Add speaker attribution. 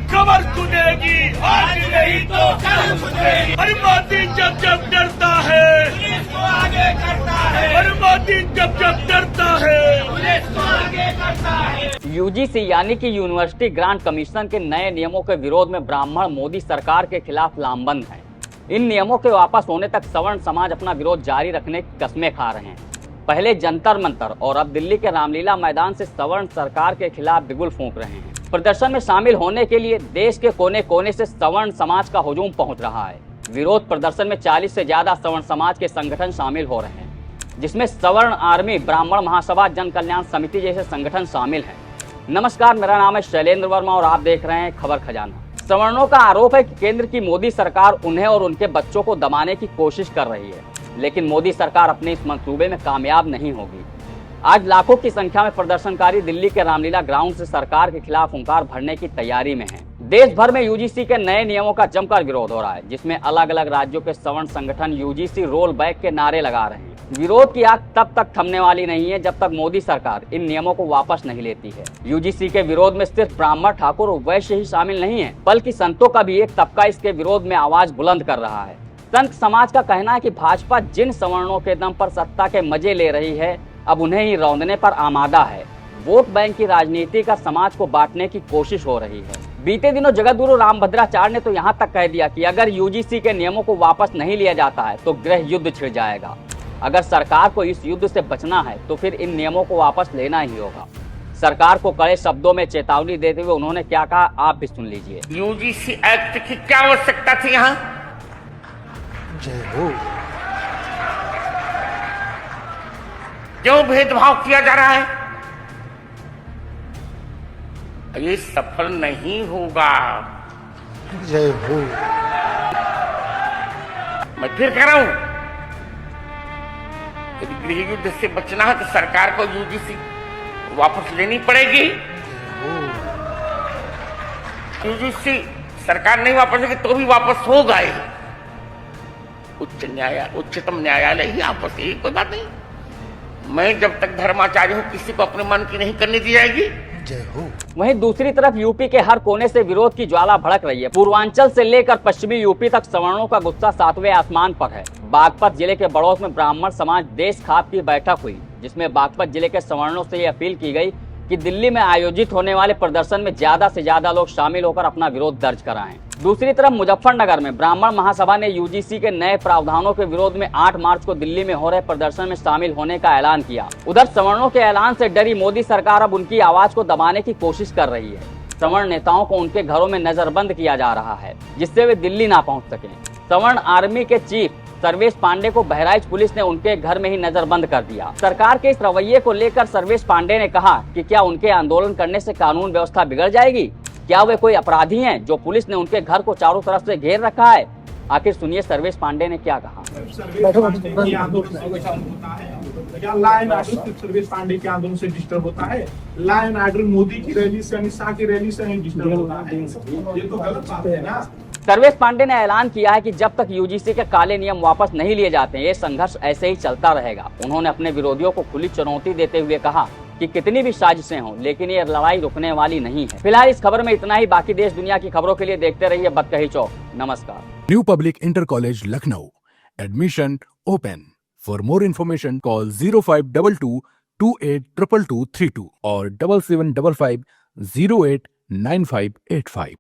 Speaker 1: खबर सुनेगी, आज नहीं तो कल सुनेगी। और मोदी जब जब डरता है पुलिस को आगे करता है, और मोदी जब जब डरता है पुलिस को आगे करता है।
Speaker 2: यूजीसी यानी कि यूनिवर्सिटी ग्रांट कमीशन के नए नियमों के विरोध में ब्राह्मण मोदी सरकार के खिलाफ लामबंद हैं। इन नियमों के वापस होने तक सवर्ण समाज अपना विरोध जारी रखने की कस्में खा रहे हैं। पहले जंतर मंतर और अब दिल्ली के रामलीला मैदान से सवर्ण सरकार के खिलाफ बिगुल फूंक रहे हैं। प्रदर्शन में शामिल होने के लिए देश के कोने कोने से सवर्ण समाज का हुजूम पहुंच रहा है। विरोध प्रदर्शन में 40 से ज्यादा सवर्ण समाज के संगठन शामिल हो रहे हैं, जिसमें सवर्ण आर्मी, ब्राह्मण महासभा, जन कल्याण समिति जैसे संगठन शामिल हैं। नमस्कार, मेरा नाम है शैलेंद्र वर्मा और आप देख रहे हैं खबर खजाना। सवर्णों का आरोप है कि केंद्र की मोदी सरकार उन्हें और उनके बच्चों को दबाने की कोशिश कर रही है, लेकिन मोदी सरकार अपने इस मंसूबे में कामयाब नहीं होगी। आज लाखों की संख्या में प्रदर्शनकारी दिल्ली के रामलीला ग्राउंड से सरकार के खिलाफ हुंकार भरने की तैयारी में हैं। देश भर में यूजीसी के नए नियमों का जमकर विरोध हो रहा है, जिसमें अलग अलग राज्यों के सवर्ण संगठन यूजीसी रोल बैक के नारे लगा रहे हैं। विरोध की आग तब तक थमने वाली नहीं है जब तक मोदी सरकार इन नियमों को वापस नहीं लेती है। यूजीसी के विरोध में सिर्फ ब्राह्मण, ठाकुर और वैश्य ही शामिल नहीं है, बल्कि संतों का भी एक तबका इसके विरोध में आवाज बुलंद कर रहा है। संत समाज का कहना है कि भाजपा जिन सवर्णों के दम पर सत्ता के मजे ले रही है, अब उन्हें ही रौंदने पर आमादा है। वोट बैंक की राजनीति का समाज को बांटने की कोशिश हो रही है। बीते दिनों जगतगुरु रामभद्राचार्य ने तो यहाँ तक कह दिया कि अगर यूजीसी के नियमों को वापस नहीं लिया जाता है तो गृह युद्ध छिड़ जाएगा। अगर सरकार को इस युद्ध से बचना है तो फिर इन नियमों को वापस लेना ही होगा। सरकार को कड़े शब्दों में चेतावनी देते हुए उन्होंने क्या कहा, आप भी सुन लीजिए।
Speaker 3: यूजीसी एक्ट की क्या आवश्यकता थी यहाँ?
Speaker 4: जय हो।
Speaker 3: क्यों भेदभाव किया जा रहा है? ये सफल नहीं होगा।
Speaker 4: जय हो।
Speaker 3: मैं फिर कह रहा हूं, यदि गृह युद्ध से बचना है तो सरकार को यूजीसी वापस लेनी पड़ेगी। यूजीसी सरकार नहीं वापस लेगी तो भी वापस होगा ही। उच्चतम न्यायालय ही वापस लेगी, कोई बात नहीं। मैं जब तक धर्माचार्य हूं, किसी को अपने मन की नहीं करने दी जाएगी।
Speaker 4: जय हो।
Speaker 2: वहीं दूसरी तरफ यूपी के हर कोने से विरोध की ज्वाला भड़क रही है। पूर्वांचल से लेकर पश्चिमी यूपी तक सवर्णों का गुस्सा 7वें आसमान पर है। बागपत जिले के बड़ौत में ब्राह्मण समाज देश खाप की बैठक हुई, जिसमें बागपत जिले के सवर्णों से ये अपील की गई कि दिल्ली में आयोजित होने वाले प्रदर्शन में ज्यादा से ज्यादा लोग शामिल होकर अपना विरोध दर्ज कराएं। दूसरी तरफ मुजफ्फरनगर में ब्राह्मण महासभा ने यूजीसी के नए प्रावधानों के विरोध में 8 मार्च को दिल्ली में हो रहे प्रदर्शन में शामिल होने का ऐलान किया। उधर सवर्णों के ऐलान से डरी मोदी सरकार अब उनकी आवाज को दबाने की कोशिश कर रही है। सवर्ण नेताओं को उनके घरों में नजरबंद किया जा रहा है, जिससे वे दिल्ली ना पहुंच सके। सवर्ण आर्मी के चीफ सर्वेश पांडे को बहराइच पुलिस ने उनके घर में ही नजरबंद कर दिया। सरकार के इस रवैये को लेकर सर्वेश पांडे ने कहा कि क्या उनके आंदोलन करने से कानून व्यवस्था बिगड़ जाएगी? क्या वे कोई अपराधी हैं जो पुलिस ने उनके घर को चारों तरफ से घेर रखा है? आखिर सुनिए सर्वेश पांडे ने क्या कहा।
Speaker 5: क्या law and order Sarvesh Pandey के आंदोलन से डिस्टर्ब होता है? लॉ एंड ऑर्डर मोदी की रैली से, अमित शाह की रैली से नहीं डिस्टर्ब होता है? ये तो गलत बात है ना।
Speaker 2: सर्वेश पांडे ने ऐलान किया है कि जब तक यूजीसी के काले नियम वापस नहीं लिए जाते, ये संघर्ष ऐसे ही चलता रहेगा। उन्होंने अपने विरोधियों को खुली चुनौती देते हुए कहा कि कितनी भी साजिशें हों, लेकिन ये लड़ाई रुकने वाली नहीं है। फिलहाल इस खबर में इतना ही। बाकी देश दुनिया की खबरों के लिए देखते रहिए बतकही चौक। नमस्कार।
Speaker 6: New public inter college Lucknow, admission open. For more information call 0522 282232 और 7755 089585।